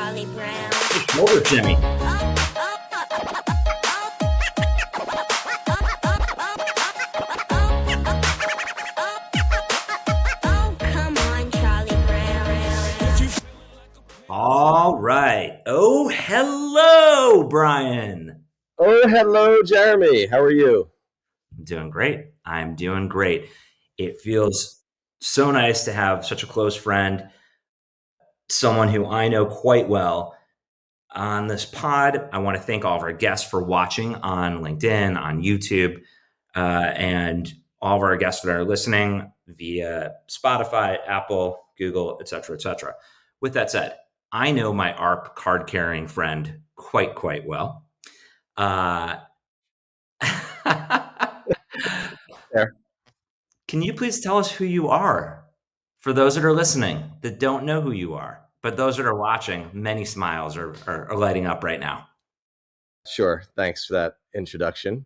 Charlie Brown. Shoulder shimmy. Come on, Charlie Brown. All right. Oh, hello, Bryan. Oh, hello, Jeremy. How are you? I'm doing great. I'm doing great. It feels so nice to have such a close friend, someone who I know quite well on this pod. I want to thank all of our guests for watching on LinkedIn, on YouTube, and all of our guests that are listening via Spotify, Apple, Google, et cetera, et cetera. With that said, I know my ARP card carrying friend quite well. There. Can you please tell us who you are for those that are listening that don't know who you are, but those that are watching? Many smiles are lighting up right now. Sure. Thanks for that introduction.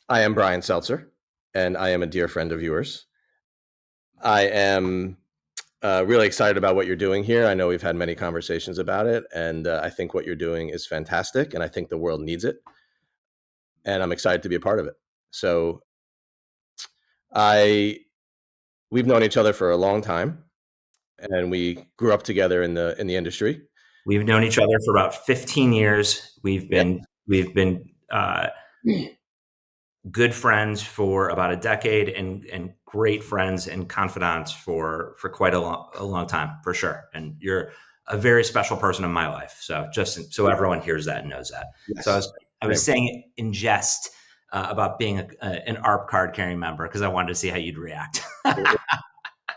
I am Bryan Seltzer, and I am a dear friend of yours. I am really excited about what you're doing here. I know we've had many conversations about it, and I think what you're doing is fantastic, and I think the world needs it. And I'm excited to be a part of it. So we've known each other for a long time, and we grew up together in the industry. We've known each other for about 15 years. We've been good friends for about a decade, and great friends and confidants for quite a long time, for sure. And you're a very special person in my life. So just so everyone hears that and knows that. Yes. So I was saying it in jest about being an ARP card carrying member because I wanted to see how you'd react.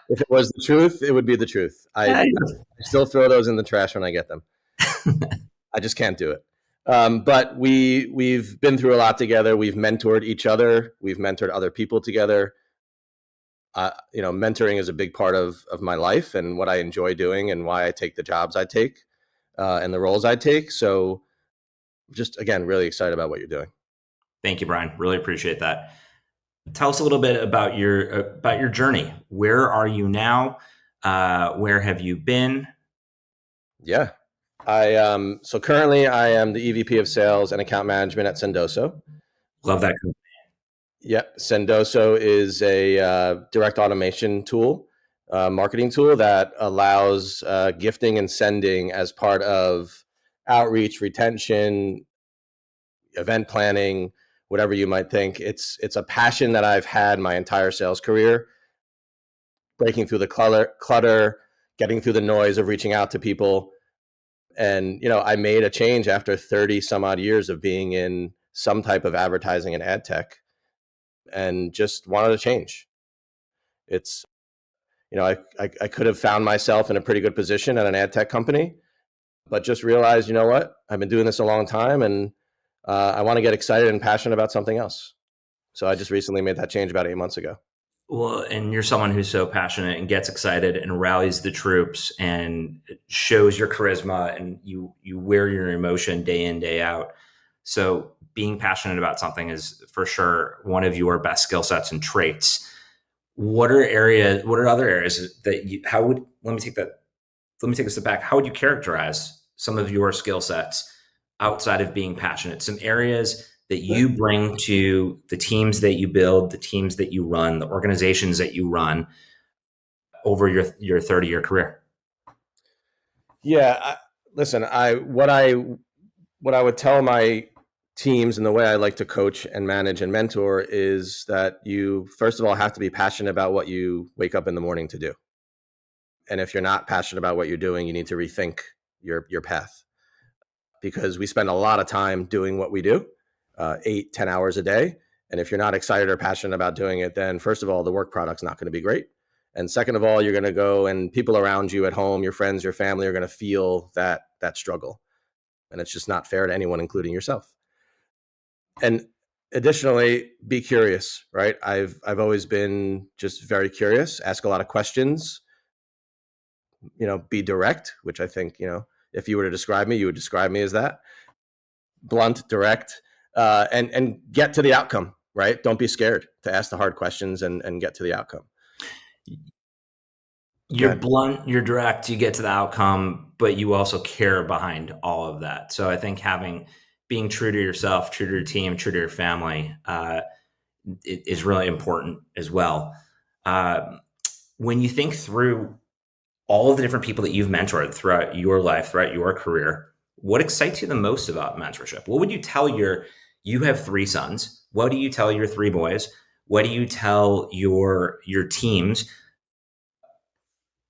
If it was the truth, it would be the truth. I still throw those in the trash when I get them. I just can't do it. But we've been through a lot together. We've mentored each other. We've mentored other people together. Mentoring is a big part of my life and what I enjoy doing and why I take the jobs I take and the roles I take. So just, again, really excited about what you're doing. Thank you, Bryan. Really appreciate that. Tell us a little bit about your journey. Where are you now? Where have you been? Yeah. So currently I am the EVP of Sales and Account Management at Sendoso. Love that company. Yep. Sendoso is a direct automation tool, marketing tool that allows gifting and sending as part of outreach, retention, event planning, whatever you might think. It's a passion that I've had my entire sales career, breaking through the clutter, getting through the noise of reaching out to people. And, I made a change after 30 some odd years of being in some type of advertising and ad tech and just wanted to change. It's, I could have found myself in a pretty good position at an ad tech company, but just realized, what? I've been doing this a long time and I want to get excited and passionate about something else. So I just recently made that change about 8 months ago. Well, and you're someone who's so passionate and gets excited and rallies the troops and shows your charisma, and you wear your emotion day in, day out. So being passionate about something is for sure one of your best skill sets and traits. What are other areas that let me take a step back. How would you characterize some of your skill sets outside of being passionate? Some areas that you bring to the teams that you build, the teams that you run, the organizations that you run over your 30-year career? Yeah, listen, what I would tell my teams and the way I like to coach and manage and mentor is that you, first of all, have to be passionate about what you wake up in the morning to do. And if you're not passionate about what you're doing, you need to rethink your path, because we spend a lot of time doing what we do, 8-10 hours a day. And if you're not excited or passionate about doing it, then first of all, the work product's not going to be great. And second of all, you're going to go and people around you at home, your friends, your family are going to feel that struggle. And it's just not fair to anyone, including yourself. And additionally, be curious, right? I've always been just very curious, ask a lot of questions, be direct, which I think, if you were to describe me, you would describe me as that. Blunt, direct, and get to the outcome, right? Don't be scared to ask the hard questions and get to the outcome. You're blunt, you're direct, you get to the outcome, but you also care behind all of that. So I think being true to yourself, true to your team, true to your family, is really important as well. Uh, when you think through all of the different people that you've mentored throughout your life, throughout your career, what excites you the most about mentorship? What would you tell you have three sons. What do you tell your three boys? What do you tell your teams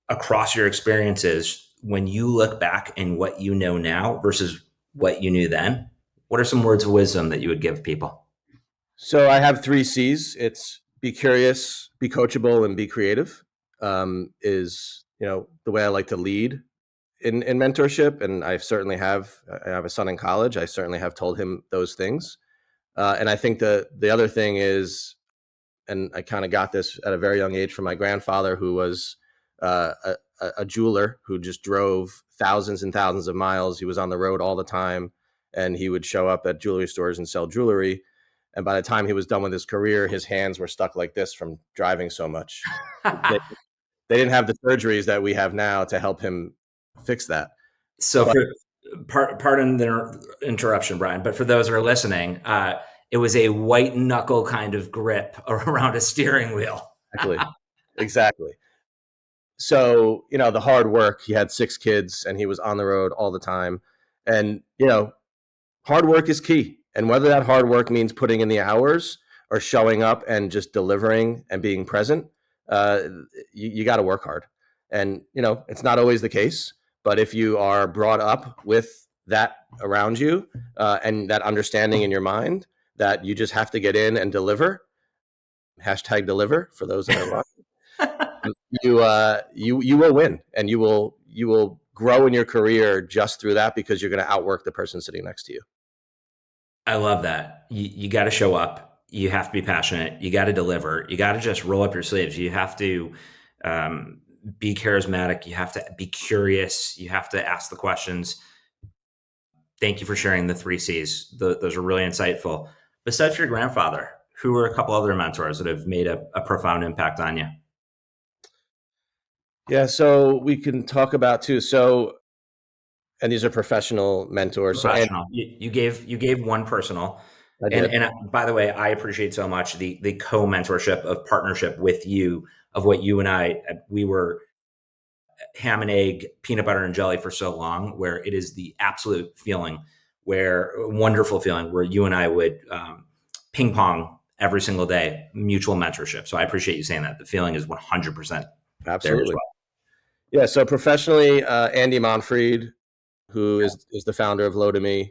across your experiences when you look back and what you know now versus what you knew then? What are some words of wisdom that you would give people? So I have three C's. It's be curious, be coachable, and be creative. Is the way I like to lead in mentorship, and I have a son in college. I certainly have told him those things, and I think the other thing is, and I kind of got this at a very young age from my grandfather, who was a jeweler who just drove thousands and thousands of miles. He was on the road all the time, and he would show up at jewelry stores and sell jewelry. And by the time he was done with his career, his hands were stuck like this from driving so much. They, they didn't have the surgeries that we have now to help him fix that. So, But pardon the interruption, Bryan, but for those who are listening, it was a white knuckle kind of grip around a steering wheel. exactly. So, the hard work, he had 6 kids and he was on the road all the time. And, hard work is key. And whether that hard work means putting in the hours or showing up and just delivering and being present, uh, you got to work hard. And, it's not always the case. But if you are brought up with that around you and that understanding in your mind that you just have to get in and deliver, hashtag deliver for those that are watching, you will win, and you will grow in your career just through that, because you're going to outwork the person sitting next to you. I love that. You got to show up. You have to be passionate. You got to deliver. You got to just roll up your sleeves. You have to be charismatic. You have to be curious. You have to ask the questions. Thank you for sharing the three C's. Those are really insightful. Besides your grandfather, who are a couple other mentors that have made a profound impact on you? Yeah, so we can talk about too. So, and these are professional mentors. So, and Professional. You gave one personal, I and did. by the way, I appreciate so much the co-mentorship of partnership with you of what you and we were ham and egg, peanut butter and jelly for so long, where it is the absolute feeling, where wonderful feeling, where you and I would ping pong every single day, mutual mentorship. So I appreciate you saying that. The feeling is 100% there as Absolutely. well. Yeah. So professionally, Andy Monfried, who is the founder of Low2Me,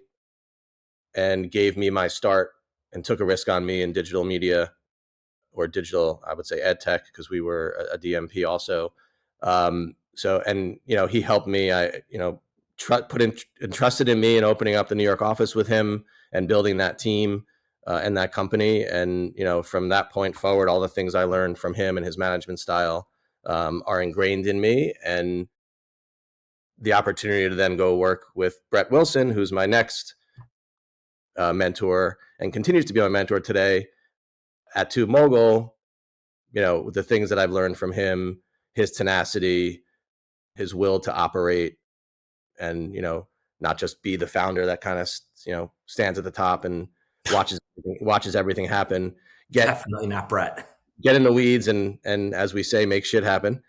and gave me my start and took a risk on me in digital media, or digital, I would say ed tech, because we were a DMP also. So, and he helped me. I entrusted in me and opening up the New York office with him and building that team and that company. And from that point forward, all the things I learned from him and his management style are ingrained in me. And the opportunity to then go work with Brett Wilson, who's my next mentor and continues to be my mentor today at TubeMogul. The things that I've learned from him, his tenacity, his will to operate, and not just be the founder that kind of stands at the top and watches everything happen. Definitely not Brett. Get in the weeds and as we say, make shit happen.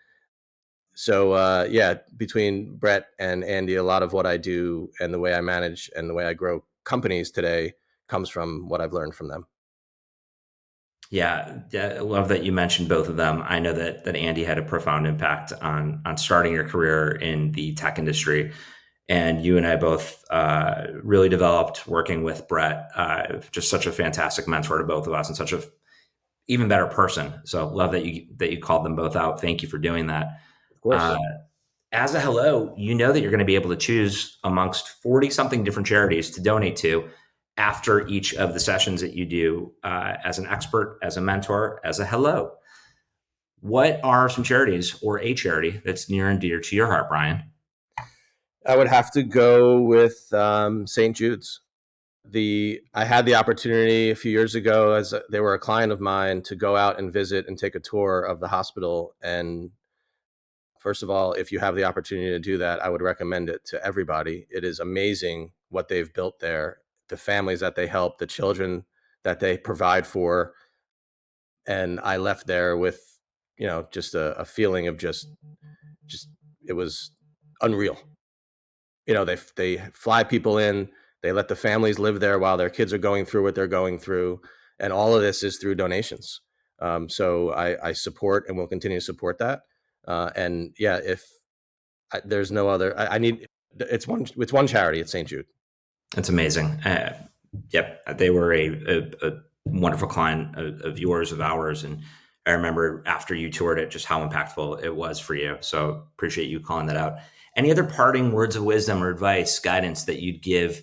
So yeah, between Brett and Andy, a lot of what I do and the way I manage and the way I grow companies today comes from what I've learned from them. Yeah, I love that you mentioned both of them. I know that Andy had a profound impact on starting your career in the tech industry, and you and I both really developed working with Brett. Just such a fantastic mentor to both of us, and such a even better person. So love that you called them both out. Thank you for doing that. Of course. As a hello, you know that you're going to be able to choose amongst 40 something different charities to donate to after each of the sessions that you do as an expert, as a mentor, as a hello. What are some charities or a charity that's near and dear to your heart, Bryan? I would have to go with St. Jude's. I had the opportunity a few years ago, as they were a client of mine, to go out and visit and take a tour of the hospital. And first of all, if you have the opportunity to do that, I would recommend it to everybody. It is amazing what they've built there, the families that they help, the children that they provide for. And I left there with, just a feeling of just it was unreal. They fly people in, they let the families live there while their kids are going through what they're going through, and all of this is through donations. So I support and will continue to support that. And yeah, if there's no other, I need it's one charity. It's St. Jude. That's amazing. Yep, they were a wonderful client of yours, of ours, and I remember after you toured it, just how impactful it was for you. So appreciate you calling that out. Any other parting words of wisdom or advice, guidance that you'd give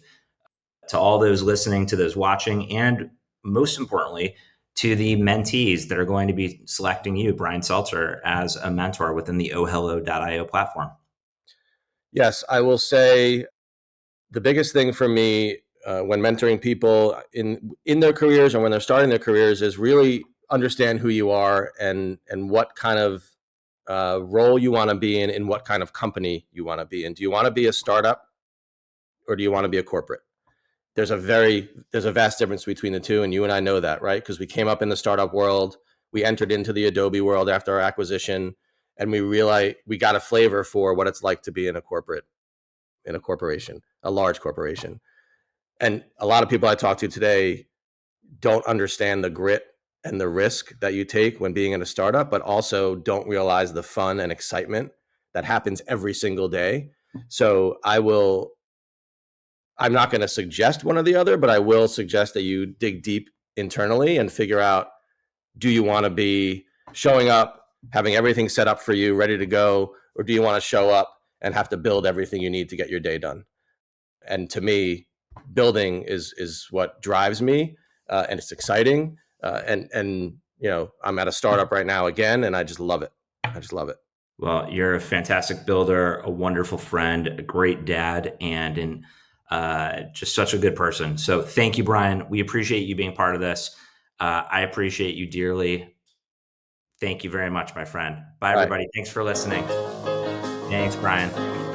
to all those listening, to those watching, and most importantly, to the mentees that are going to be selecting you, Bryan Seltzer, as a mentor within the OhHello.io platform? Yes, I will say the biggest thing for me when mentoring people in their careers and when they're starting their careers is really understand who you are and what kind of role you want to be in what kind of company you want to be in. Do you want to be a startup or do you want to be a corporate? There's a vast difference between the two, and you and I know that, right? Because we came up in the startup world, we entered into the Adobe world after our acquisition, and we realized we got a flavor for what it's like to be in a corporation, a large corporation. And a lot of people I talk to today don't understand the grit and the risk that you take when being in a startup, but also don't realize the fun and excitement that happens every single day. So I'm not going to suggest one or the other, but I will suggest that you dig deep internally and figure out, do you want to be showing up, having everything set up for you, ready to go, or do you want to show up and have to build everything you need to get your day done? And to me, building is what drives me, and it's exciting. And I'm at a startup right now again, and I just love it. I just love it. Well, you're a fantastic builder, a wonderful friend, a great dad, and just such a good person. So thank you, Bryan. We appreciate you being part of this. I appreciate you dearly. Thank you very much, my friend. Bye, All right. everybody. Thanks for listening. Thanks, Bryan.